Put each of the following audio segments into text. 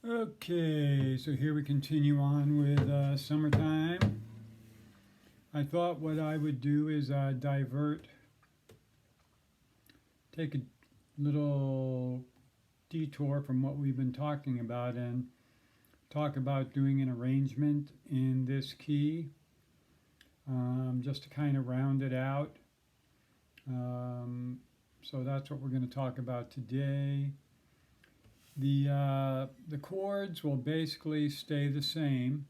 Okay, so here we continue on with summertime. I thought what I would do is take a little detour from what we've been talking about and talk about doing an arrangement in this key, just to kind of round it out. So that's what we're going to talk about today. The chords will basically stay the same,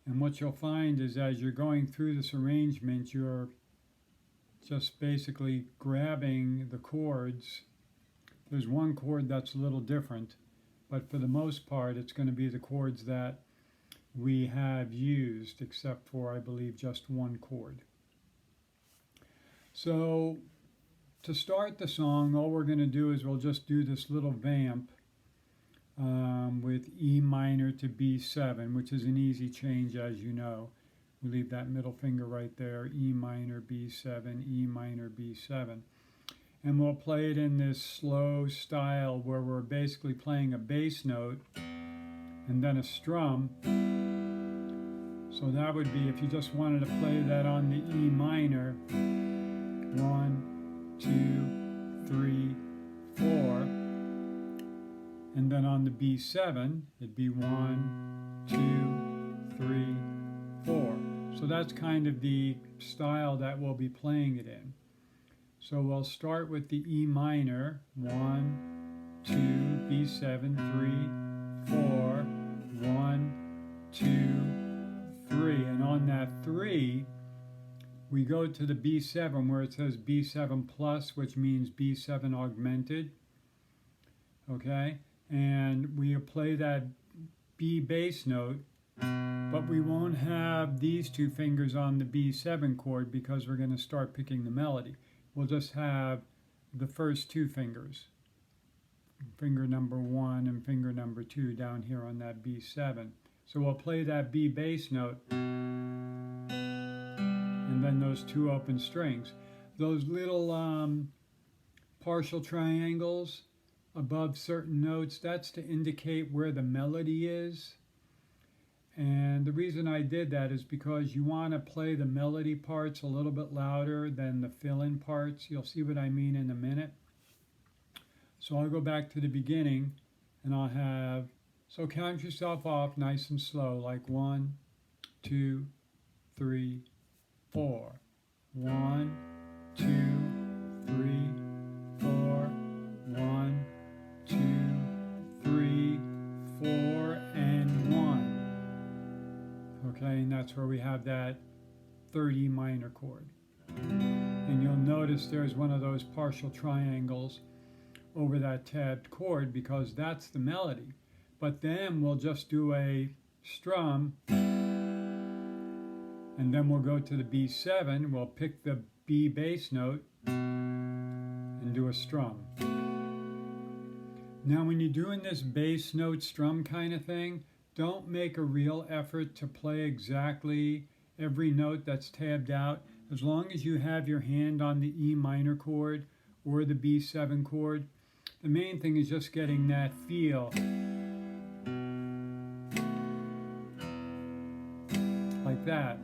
and what you'll find is as you're going through this arrangement, you're just basically grabbing the chords. There's one chord that's a little different, but for the most part it's going to be the chords that we have used, except for I believe just one chord. So to start the song, all we're going to do is we'll just do this little vamp with E minor to B7, which is an easy change, as you know. We leave that middle finger right there, E minor, B7, E minor, B7. And we'll play it in this slow style where we're basically playing a bass note and then a strum. So that would be, if you just wanted to play that on the E minor, 1, 2, 3, 4, and then on the B7 it'd be 1, 2, 3, 4. So that's kind of the style that we'll be playing it in. So we'll start with the E minor, 1, 2, B7, 3, 4, 1, 2, 3, and on that 3 we go to the B7 where it says B7 plus, which means B7 augmented, okay? And we play that B bass note, but we won't have these two fingers on the B7 chord because we're going to start picking the melody. We'll just have the first two fingers, finger number 1 and finger number 2 down here on that B7. So we'll play that B bass note, and then those two open strings. Those little partial triangles above certain notes, that's to indicate where the melody is. And the reason I did that is because you want to play the melody parts a little bit louder than the fill-in parts. You'll see what I mean in a minute. So I'll go back to the beginning and I'll have, so count yourself off nice and slow, like 1, 2, 3, 4. 1, 2, 3, 4. 1, 2, 3, 4, and 1. Okay, and that's where we have that third E minor chord. And you'll notice there's one of those partial triangles over that tabbed chord because that's the melody. But then we'll just do a strum, and then we'll go to the B7, we'll pick the B bass note and do a strum. Now when you're doing this bass note strum kind of thing, don't make a real effort to play exactly every note that's tabbed out. As long as you have your hand on the E minor chord or the B7 chord, the main thing is just getting that feel. Like that.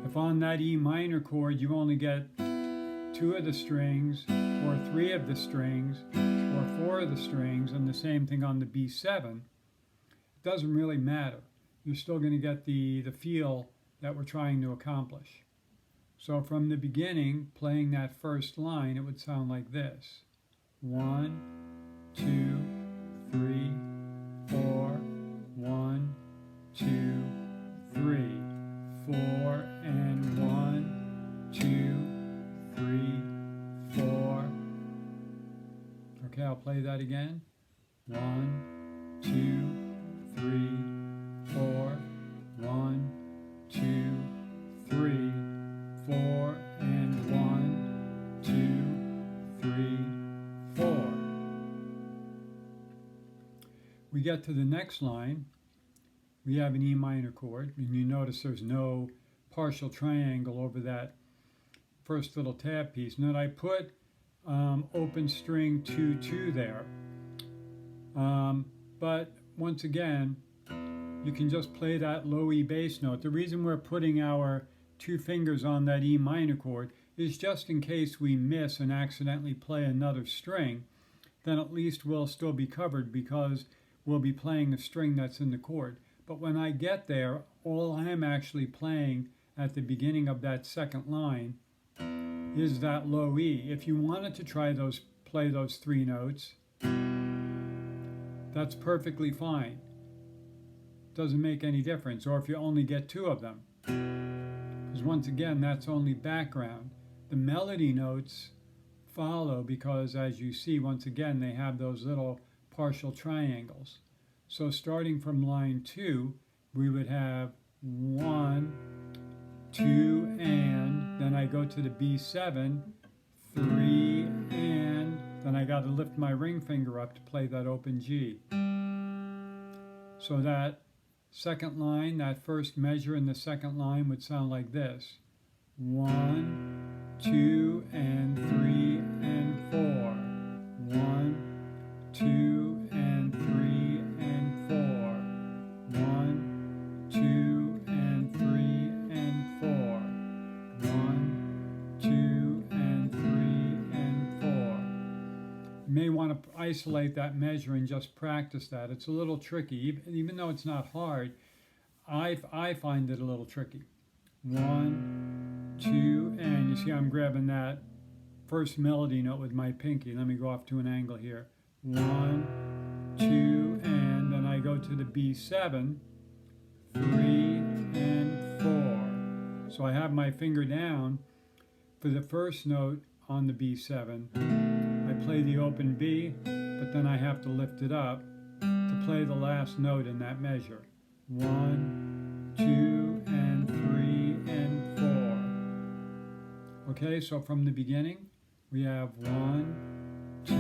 If on that E minor chord you only get 2 of the strings, or 3 of the strings, or 4 of the strings, and the same thing on the B7, it doesn't really matter. You're still going to get the feel that we're trying to accomplish. So from the beginning, playing that first line, it would sound like this. 1, 2, 3, 4, 1, 2, 3, 4, and 1, 2, 3, 4. Okay, I'll play that again. 1, 2, 3, 4, 1, 2, 3, 4, and 1, 2, 3, 4. We get to the next line. We have an E minor chord, and you notice there's no partial triangle over that first little tab piece. Note I put open string 2, 2 there. But once again, you can just play that low E bass note. The reason we're putting our two fingers on that E minor chord is just in case we miss and accidentally play another string, then at least we'll still be covered because we'll be playing the string that's in the chord. But when I get there, all I'm actually playing at the beginning of that second line is that low E. If you wanted to play those three notes, that's perfectly fine. Doesn't make any difference. Or if you only get two of them, because once again, that's only background. The melody notes follow because, as you see, once again, they have those little partial triangles. So starting from line 2, we would have 1, 2, and then I go to the B7, 3, and then I got to lift my ring finger up to play that open G. So that second line, that first measure in the second line would sound like this. 1, 2, and 3, and 4. 1, 2, and 3, and 4. 1, 2, and 3, and 4. 1, 2, and 3, and 4. You may want to isolate that measure and just practice that. It's a little tricky, even though it's not hard. I find it a little tricky. 1, 2, and you see I'm grabbing that first melody note with my pinky. Let me go off to an angle here. 1, 2, and then I go to the B7, 3, and 4. So I have my finger down for the first note on the B7. I play the open B, but then I have to lift it up to play the last note in that measure. 1, 2, and 3, and 4. Okay, so from the beginning, we have 1, 2,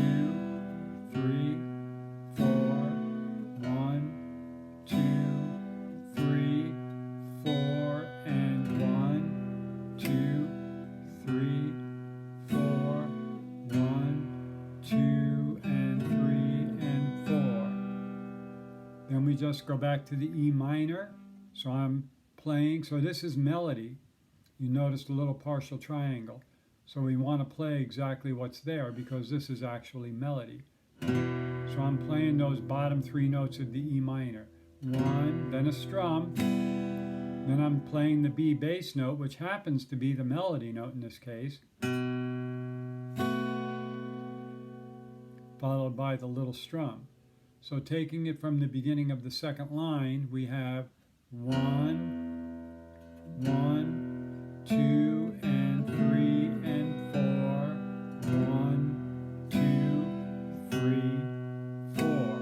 3, 4, 1, 2, 3, 4, and 1, 2, 3, 4, 1, 2, and 3, and 4. Then we just go back to the E minor. So I'm playing, so this is melody. You noticed a little partial triangle. So we want to play exactly what's there because this is actually melody. So I'm playing those bottom three notes of the E minor. 1, then a strum, then I'm playing the B bass note, which happens to be the melody note in this case, followed by the little strum. So taking it from the beginning of the second line, we have 1, 1, 2, and 3, and 4. 1, 2, 3, 4.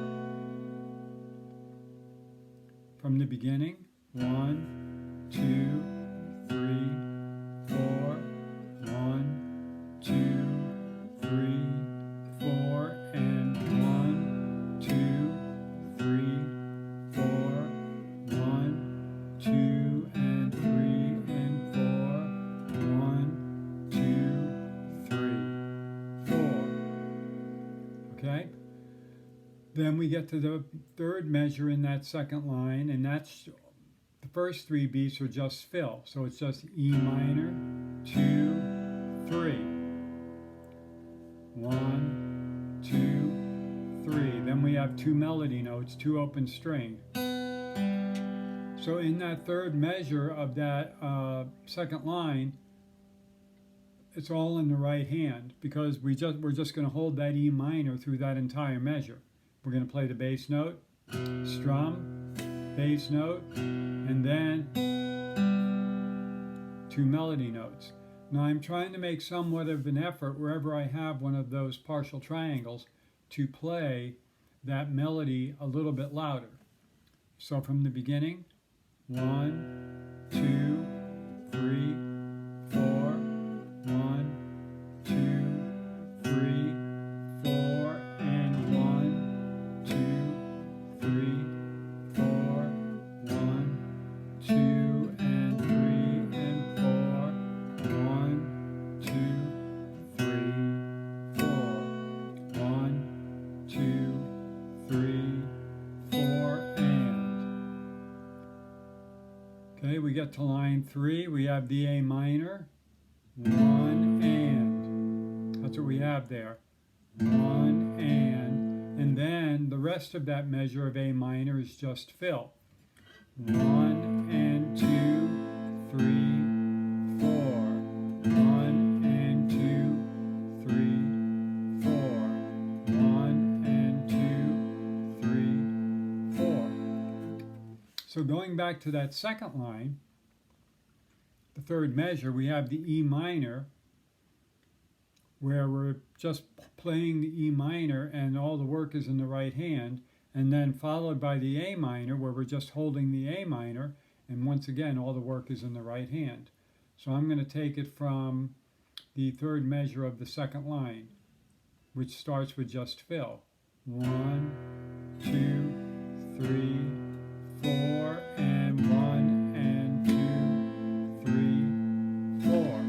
From the beginning, 1, 2, 3, 4. 1, 2, 3, 4, and 1, 2, 3, 4. 1, 2, and 3, and 4. 1, 2, 3, 4. Okay? Then we get to the third measure in that second line, and that's the first three beats are just fill. So it's just E minor, 2, 3. 1, 2, 3. Then we have two melody notes, two open string. So in that third measure of that second line, it's all in the right hand because we're just going to hold that E minor through that entire measure. We're going to play the bass note, strum, bass note, and then two melody notes. Now I'm trying to make somewhat of an effort wherever I have one of those partial triangles to play that melody a little bit louder. So from the beginning, 1, 2, 3, 4, 1, 2, 3, 4, and 1, 2, 3, 4, 1, 2, and 3, and 4, 1, 2, 3, 4, 1, 2, 3, 4, and. Okay, we get to line 3. We have the A minor, 1 and. That's what we have there. 1 and then the rest of that measure of A minor is just fill. 1 and 2, 3, 4. 1 and 2, 3, 4. 1 and 2, 3, 4. So going back to that second line, the third measure, we have the E minor, where we're just playing the E minor and all the work is in the right hand, and then followed by the A minor, where we're just holding the A minor, and once again all the work is in the right hand. So I'm going to take it from the third measure of the second line, which starts with just fill. 1, 2, 3, 4, and 1 and 2, 3, 4.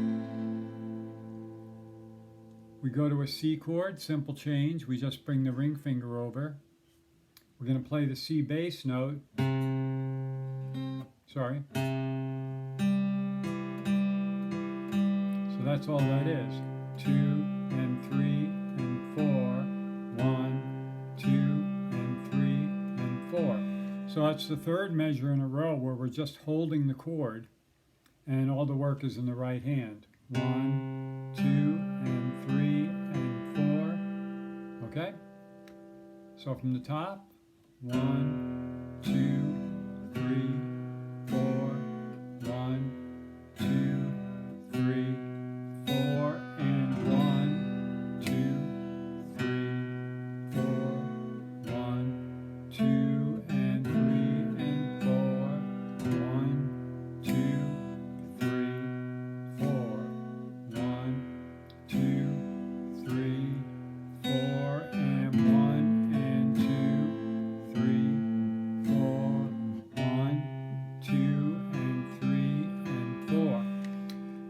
We go to a C chord, simple change. We just bring the ring finger over. We're going to play the C bass note. Sorry. So that's all that is. 2 and 3 and 4. 1, 2 and 3 and 4. So that's the third measure in a row where we're just holding the chord and all the work is in the right hand. 1, 2, and 3 and 4. Okay? So from the top, 1, 2, 3, 4, 1, 2, 3, 4, and 1, 2, 3, 4, 1, 2, and 3, and 4, 1, 2, 3, 4, 1, 2, 3, 4, and 1, and 2, 3, 4, 1, 2, and 3, and 4.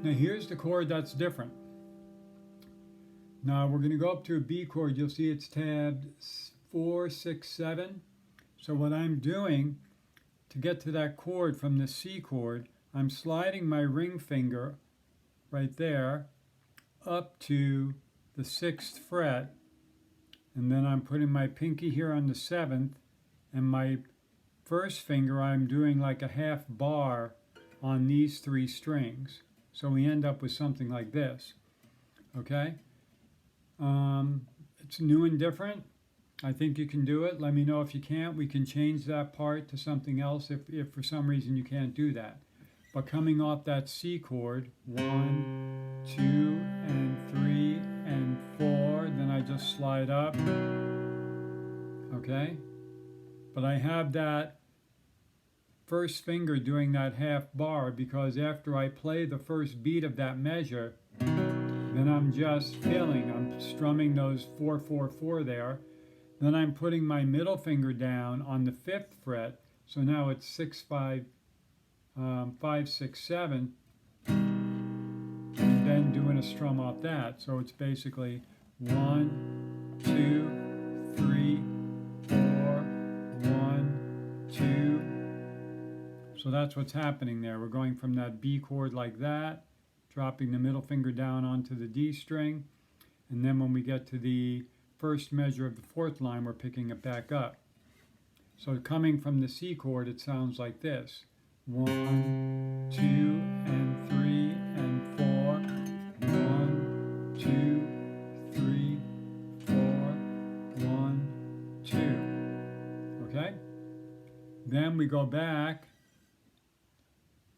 Now here's the chord that's different. Now we're going to go up to a B chord. You'll see it's tabbed 4, 6, 7. So what I'm doing to get to that chord from the C chord, I'm sliding my ring finger right there up to the 6th fret, and then I'm putting my pinky here on the 7th, and my first finger I'm doing like a half bar on these 3 strings. So we end up with something like this. Okay? It's new and different. I think you can do it. Let me know if you can't. We can change that part to something else if for some reason you can't do that. But coming off that C chord, 1, 2, and 3, and 4, then I just slide up. Okay? But I have that first finger doing that half bar because after I play the first beat of that measure, then I'm just filling. I'm strumming those 4, 4, 4 there. Then I'm putting my middle finger down on the 5th fret. So now it's 6, 5, 5, 6, 7. And then doing a strum off that. So it's basically 1, 2, 3, 4, 1, 2. So that's what's happening there. We're going from that B chord like that, dropping the middle finger down onto the D string, and then when we get to the first measure of the 4th line, we're picking it back up. So coming from the C chord, it sounds like this. 1, 2, and 3, and 4. 1, 2, 3, 4, 1, 2. Okay? Then we go back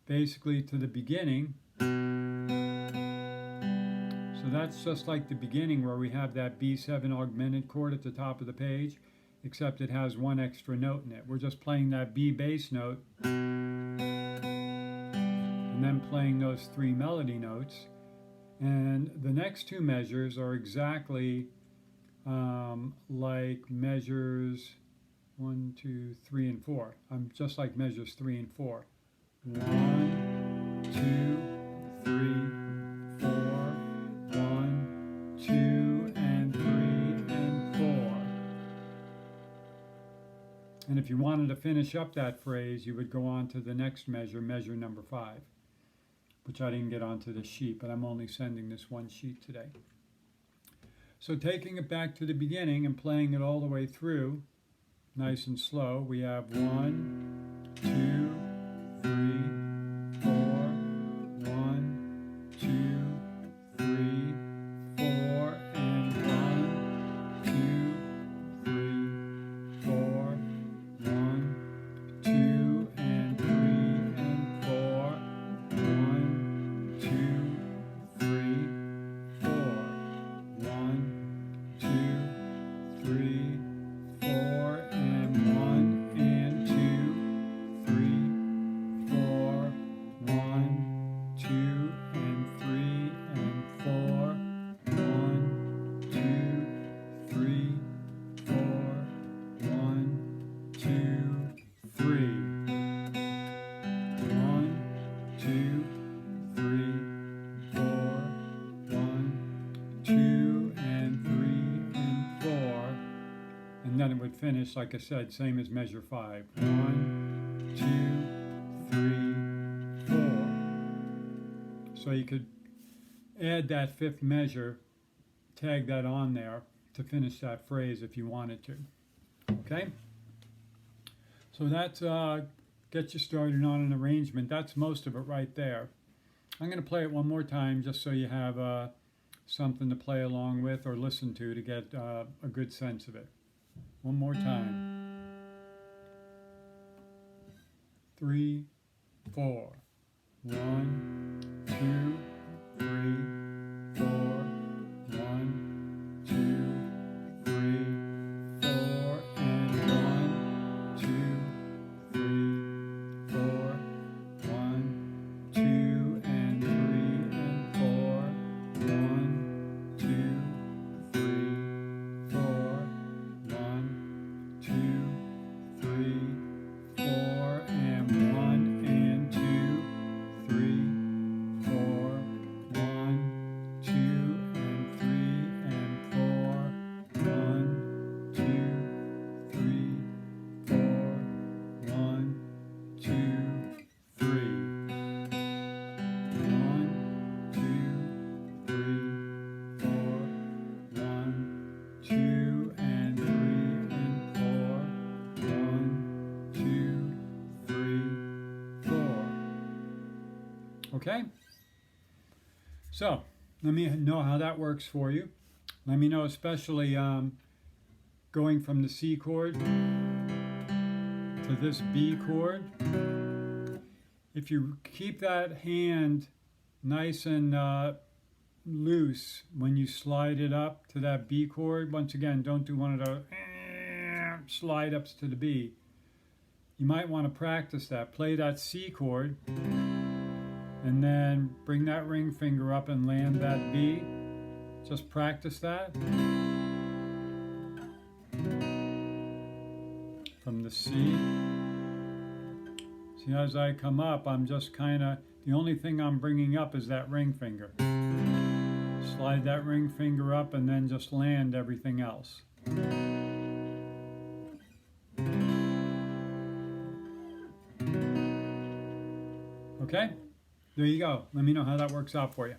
basically to the beginning. So that's just like the beginning where we have that B7 augmented chord at the top of the page, except it has one extra note in it. We're just playing that B bass note and then playing those 3 melody notes. And the next 2 measures are exactly like measures 1, 2, 3, and 4. Just like measures 3 and 4. 1, 2, 3, 4, 1, 2, and 3, and 4. And if you wanted to finish up that phrase, you would go on to the next measure, measure number 5, which I didn't get onto the sheet, but I'm only sending this one sheet today. So taking it back to the beginning and playing it all the way through, nice and slow, we have 1, 2, 3, 4, 1, 2, 3, 4, and 1, 2, 3, 4, 1, 2, and 3, and 4, 1, 2, 3, 4, 1, 2, 3, 4, and 1, and 2, 3, 4, 1, 2, and 3, and 4, 1, 2, 3, 4, 1, 2, 3, 1, 2, 3, 4, 1, 2, and 3, and 4. And then it would finish, like I said, same as measure 5. 1, 2, 3, 4. So you could add that 5th measure, tag that on there to finish that phrase if you wanted to. Okay? So that gets you started on an arrangement. That's most of it right there. I'm going to play it one more time just so you have something to play along with or listen to get a good sense of it. One more time. 3, 4. 1, 2, 3, 4. 1, 2, 3, 4, and 1, 2, 3, 4. 1, 2, and 3, and 4. 1, 2, 3, 4. 1, 2, 3, 4, and 1, and 2, 3, 4. 1, 2, and 3, and 4. 1, 2, 3, 4. 1, 2, 3. 1, 2, 3, 4. 1, 2, and 3, and 4. 1, 2, 3, 4. Okay? So, let me know how that works for you. Let me know, especially going from the C chord to this B chord. If you keep that hand nice and loose when you slide it up to that B chord, once again, don't do one of those slide ups to the B. You might want to practice that. Play that C chord and then bring that ring finger up and land that B. Just practice that. From the C. See, as I come up, I'm just kind of, the only thing I'm bringing up is that ring finger. Slide that ring finger up and then just land everything else. Okay? There you go. Let me know how that works out for you.